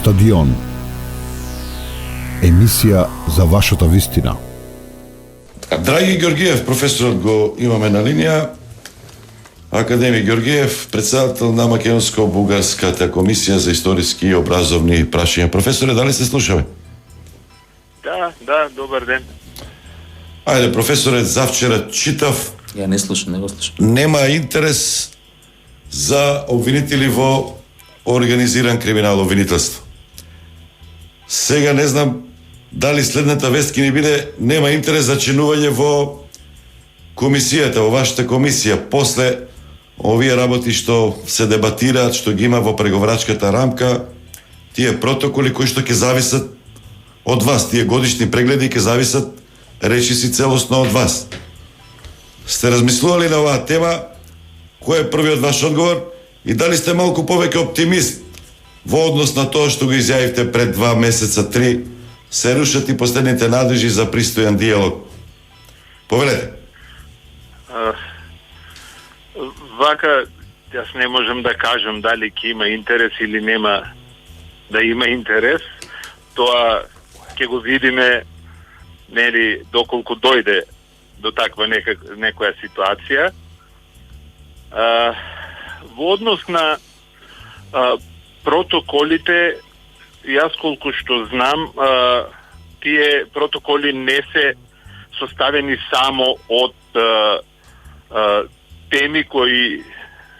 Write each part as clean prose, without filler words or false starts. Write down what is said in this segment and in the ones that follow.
Стадион. Емисија за вашата вистина. Драги Георгиев, професорот го имаме на линија. Академик Георгиев, председател на Македонско-бугарската комисија за историски и образовни прашања. Професоре, дали се слушаме? Да, добар ден. Ајде, професоре, завчера читав. Ја не слушам, не го слушам. Нема интерес за обвинители во организиран криминал, обвинителство. Сега не знам дали следната вест ќе ни биде нема интерес за членување во комисијата, во вашата комисија, после овие работи што се дебатираат, што ги има во преговарачката рамка, тие протоколи кои што ќе зависат од вас, тие годишни прегледи ќе зависат речиси целосно од вас. Сте размислували на оваа тема? Кој е првиот ваш одговор? И дали сте малку повеќе оптимист во однос на тоа што го изјавивте пред 2 месеца, 3, се рушат и последните надежи за пристојан диалог? Повелете. Вака, јас не можам да кажам дали ќе има интерес или нема да има интерес. Тоа ќе го видиме, нели, доколку дојде до таква некоја ситуација. Во однос на протоколите, јас колку што знам, тие протоколи не се составени само од теми кои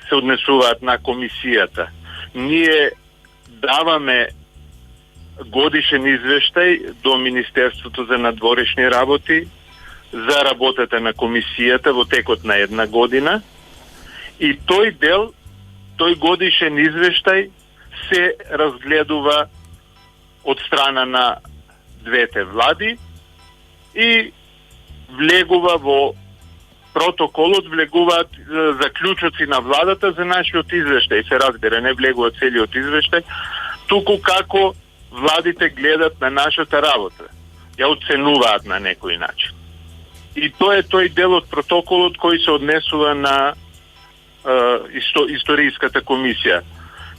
се однесуваат на комисијата. Ние даваме годишен извештај до Министерството за надворешни работи за работата на комисијата во текот на една година, и тој годишен извештај се разгледува од страна на двете влади и влегува во протоколот, влегуваат заклучоци на владата за нашиот извештај. Се разбира, не влегува целиот извештај, туку како владите гледат на нашата работа, ја оценуваат на некој начин. И тоа е тој дел од протоколот кој се однесува на историската комисија.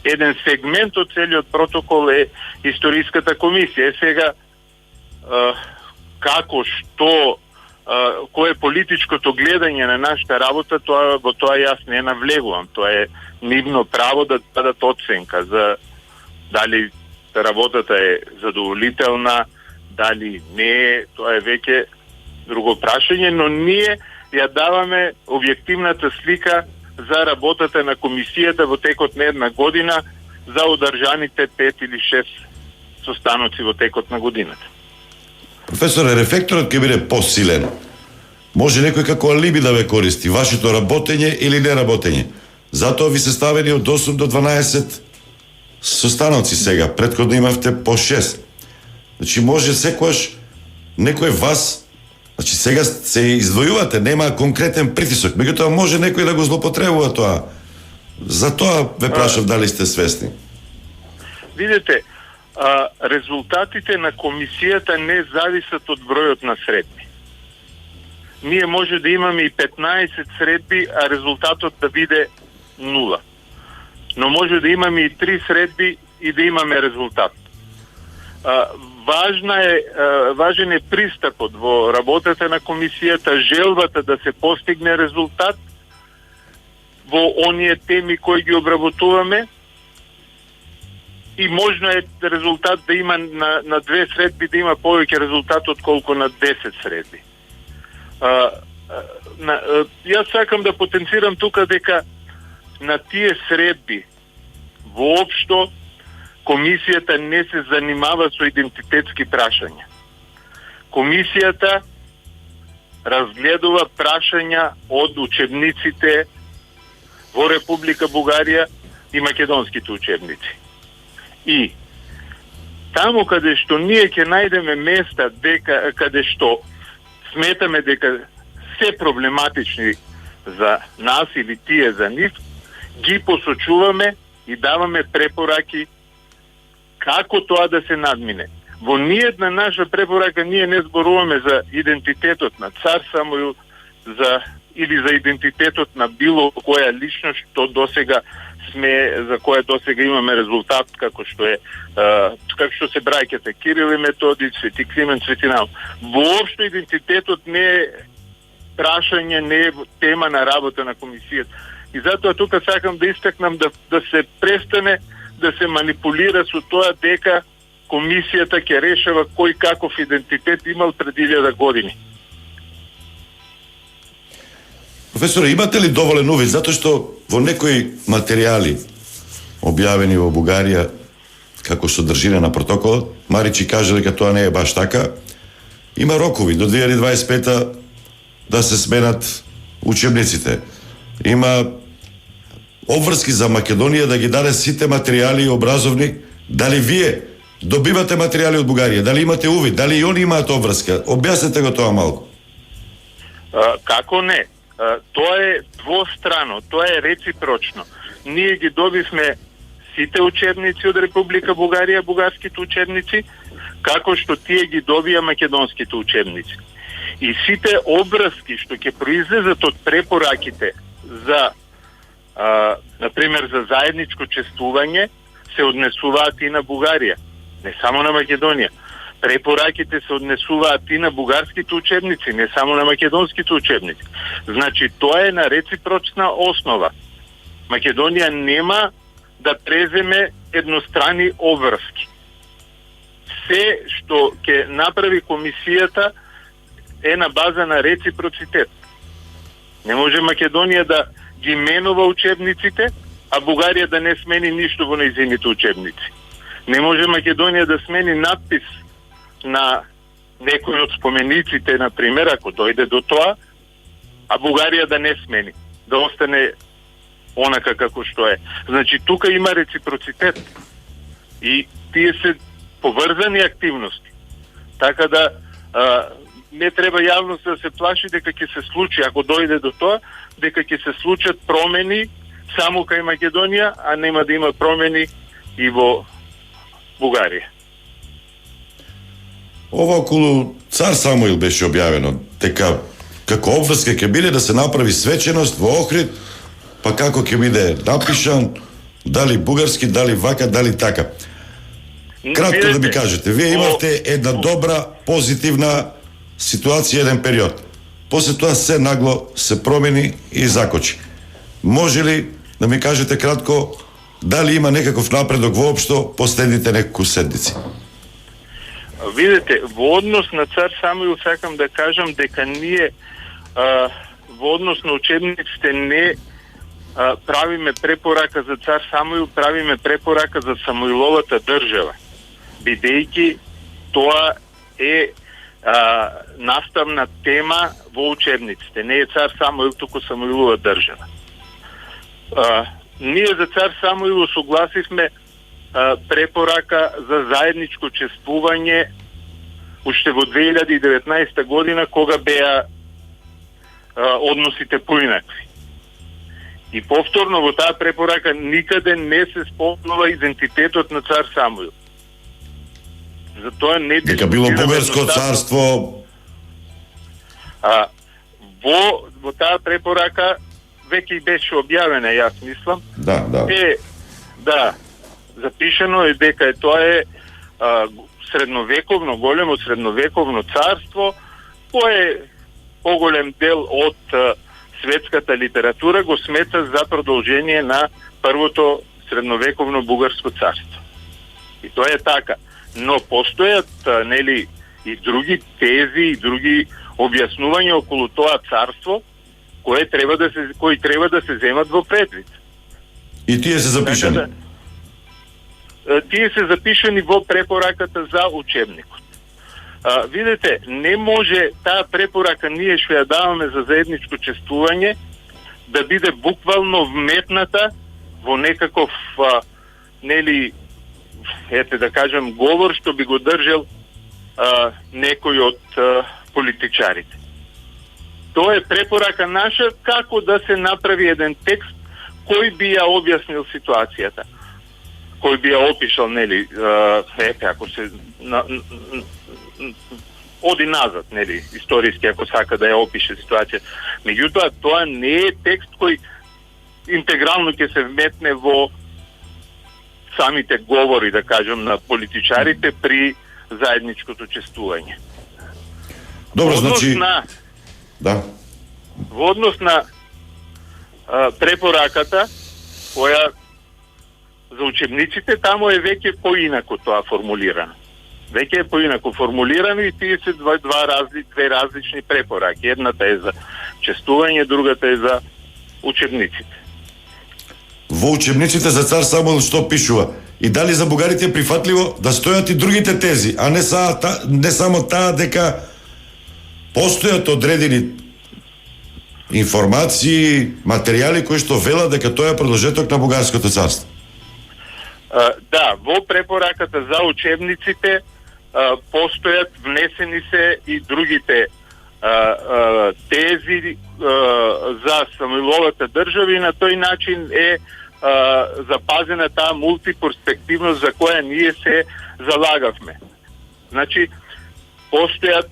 Еден сегмент од целиот протокол е историската комисија. Сега, како, што, кој е политичкото гледање на нашата работа, во тоа јас не навлегувам. Тоа е нивно право да дадат оценка за дали работата е задоволителна, дали не е, тоа е веќе друго прашање, но ние ја даваме објективната слика за работата на комисијата во текот на една година за одржаните 5 или 6 состаноци во текот на годината. Професоре, рефлекторот ќе биде посилен. Може некој како алиби да ве користи, вашето работење или неработење. Затоа ви се ставени од 8 до 12 состаноци сега, претходно имавте по 6. Значи може секојаш некој вас, значи сега се издвојувате, нема конкретен притисок, меѓутоа може некој да го злоупотребува тоа. За тоа ве прашав дали сте свесни. Видете, резултатите на комисијата не зависат од бројот на средби. Ние може да имаме и 15 средби, а резултатот да биде 0. Но може да имаме и 3 средби и да имаме резултат. Важен е пристапот во работата на комисијата, желбата да се постигне резултат во оние теми кои ги обработуваме, и можно е резултат да има на 2 средби да има повеќе резултат отколку на 10 средби. Јас сакам да потенцирам тука дека на тие средби воопшто комисијата не се занимава со идентитетски прашања. Комисијата разгледува прашања од учебниците во Република Бугарија и македонските учебници. И таму каде што ние ќе најдеме места каде што сметаме дека се проблематични за нас или тие за нив, ги посочуваме и даваме препораки како тоа да се надмине. Во ниедна наша препорака ние не зборуваме за идентитетот на цар Самуил или за идентитетот на било која личност што досега за кое досега имаме резултат, како што се браќата Кирил и Методи, Свети Климент Цветинал. Воопшто идентитетот не е прашање, не е тема на работа на комисијата. И затоа тука сакам да истакнам да се престане да се манипулира со тоа дека комисијата ќе решава кој каков идентитет имал пред 1000 години. Професоре, имате ли доволен увид? Затоа што во некои материјали објавени во Бугарија како содржина на протоколот, Маричи каже дека тоа не е баш така. Има рокови до 2025 да се сменат учебниците. Има обврски за Македонија да ги даде сите материјали образовни. Дали вие добивате материјали од Бугарија? Дали имате увид? Дали и они имаат обврска? Објаснете го тоа малку. Како не? Тоа е двострано, тоа е реципрочно. Ние ги добивме сите учебници од Република Бугарија, бугарските учебници, како што тие ги добија македонските учебници. И сите обврски што ќе произлезат од препораките за например за заедничко чествување се однесуваат и на Бугарија, не само на Македонија. Препораките се однесуваат и на бугарските учебници, не само на македонските учебници. Значи, тоа е на реципрочна основа. Македонија нема да преземе еднострани обврски. Се што ќе направи комисијата е на база на реципроцитет. Не може Македонија да ги менува учебниците, а Бугарија да не смени ништо во нејзините учебници. Не може Македонија да смени надпис на некој од спомениците, например, ако дојде до тоа, а Бугарија да не смени, да остане онака како што е. Значи, тука има реципроцитет и тие се поврзани активности. Така да не треба јавност да се плаши дека ќе се случи, ако дојде до тоа, дека ќе се случат промени само кај Македонија, а нема да има промени и во Бугарија. Ова околу цар Самуил беше објавено, дека како обврска ќе биде да се направи свеченост во Охрид, па како ќе биде напишан, дали бугарски, дали вака, дали така. Кратко да ми кажете, вие имавте една добра, позитивна ситуација, еден период. После тоа се нагло се промени и закочи. Може ли да ми кажете кратко дали има некаков напредок воопшто последните неколку седмици? Видете, во однос на цар Самуил сакам да кажам дека ние во однос на учебниците не правиме препорака за цар Самуил, правиме препорака за Самуиловата држава, бидејќи тоа е наставна тема во учебниците. Не е цар Самуил, туку Самуилова држава. Ние за цар Самуил согласивме препорака за заедничко чествување уште во 2019 година, кога беа односите поинакви. И повторно во таа препорака никаде не се спомнува идентитетот на цар Самуил. Затоа не дека било бугарско царство. Во таа препорака веќе беше објавена, јас мислам. Да. Запишено е дека тоа е средновековно, големо средновековно царство, кое поголем дел од светската литература го смета за продолжение на првото средновековно бугарско царство. И тоа е така. Но постојат и други тези и други објаснувања околу тоа царство кои треба да се земат во предвид. И тие се запишани? Тие се запишани во препораката за учебникот. Видете, не може таа препорака ние што ја даваме за заедничко чествување да биде буквално вметната во некаков да кажем говор што би го држал некој од политичарите. Тоа е препорака наша како да се направи еден текст кој би ја објаснил ситуацијата, кој би ја опишал, ако се оди назад, историски, ако сака да ја опише ситуација. Меѓутоа, тоа не е текст кој интегрално ќе се вметне во самите говори, да кажем, на политичарите при заедничкото чествување. Добро, значи... Да. Во однос на препораката која за учебниците, тамо е веќе поинако тоа формулирано. Веќе е поинако формулирано и тие се две различни препораки. Едната е за чествување, другата е за учебниците. Во учебниците за цар Самуил што пишува? И дали за бугарите е прифатливо да стојат и другите тези, а не само таа дека постојат одредени информации, материјали кои што велат дека тоа е продолжеток на бугарското царство. Да, во препораката за учебниците постојат, внесени се и другите тези за Самуиловата држава и на тој начин е запазена таа мултиперспективност за која ние се залагавме. Значи, постојат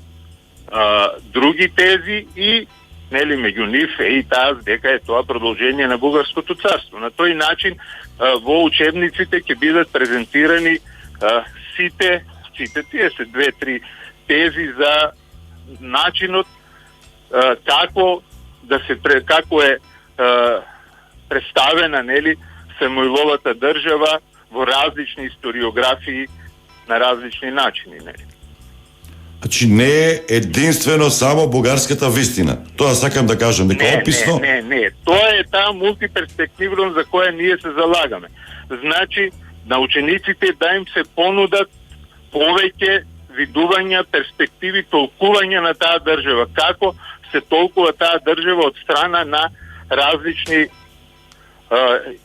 други тези и нели меѓу нив е и таа дека е тоа продолжение на бугарското царство. На тој начин во учебниците ќе бидат презентирани сите тие се 2-3 тези за начинот како како е представена нели Самуиловата држава во различни историографии на различни начини, нели. Значи не е единствено само бугарската вистина. Тоа сакам да кажам, дека описно... Не. Тоа е таа мултиперспективност за која ние се залагаме. Значи, на учениците да им се понудат повеќе видувања, перспективи, толкување на таа држава. Како се толкува таа држава од страна на различни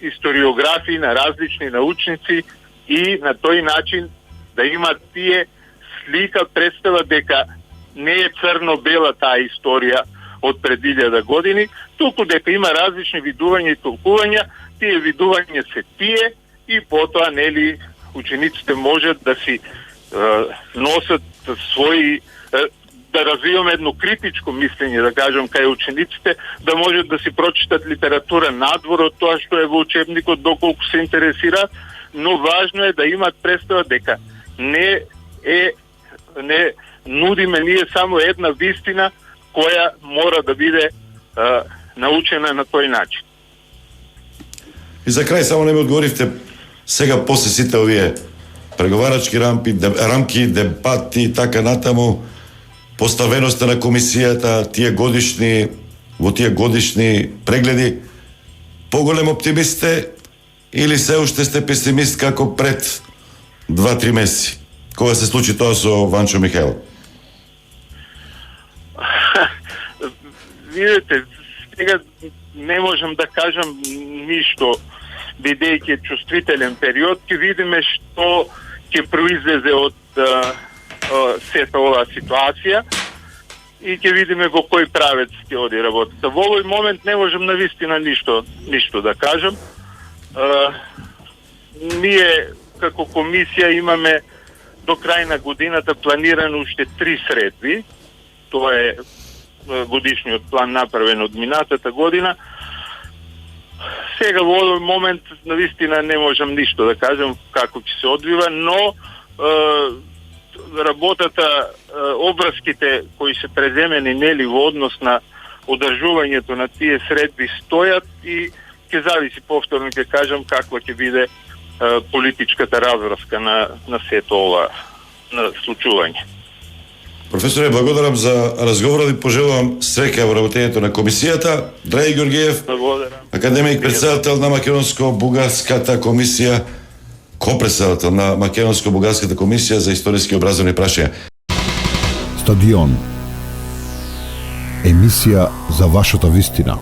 историографии, на различни научници и на тој начин да имат тие слика, представа дека не е црно-бела таа историја од пред 1000 години, туку дека има различни видувања и толкувања, тие видувања се тие и потоа нели учениците можат да си носат своји да развиваме едно критичко мислење, да кажам, кај учениците, да можат да си прочитат литература надвор од тоа што е во учебникот, доколку се интересира, но важно е да имат представа дека не нудиме ние само една вистина која мора да биде научена на тој начин. И за крај само не ми одговоривте сега после сите овие преговарачки рамки, дебати и така натаму, поставеноста на комисијата, во тие годишни прегледи, поголем оптимист сте или се уште сте песимист како пред 2-3 месеци, кога се случи тоа со Ванчо Михајлов? Видете, сега не можам да кажам ништо, бидејќи чувствителен период, ќе видиме што ќе произлезе од сета оваа ситуација и ќе видиме во кој правец ќе оди работата. Во овој момент не можам навистина ништо да кажам. Ние како комисија имаме до крај на годината планирано уште 3 средби. Тоа е годишниот план направен од минатата година. Сега во овој момент навистина не можам ништо да кажам како ќе се одвива, но работата, обврските кои се преземени нели во однос на одржувањето на тие средби стојат и ќе зависи, повторно ќе кажам, каква ќе биде политичката разврска на сето ова на случување. Професоре, благодарам за разговорот и пожелувам среќа во работењето на комисијата. Драги Георгиев, академик, председател на Македонско-бугарската комисија, копредседател на Македонско-бугарската комисија за историски и образовни прашања. Стадион. Емисија за вашата вистина.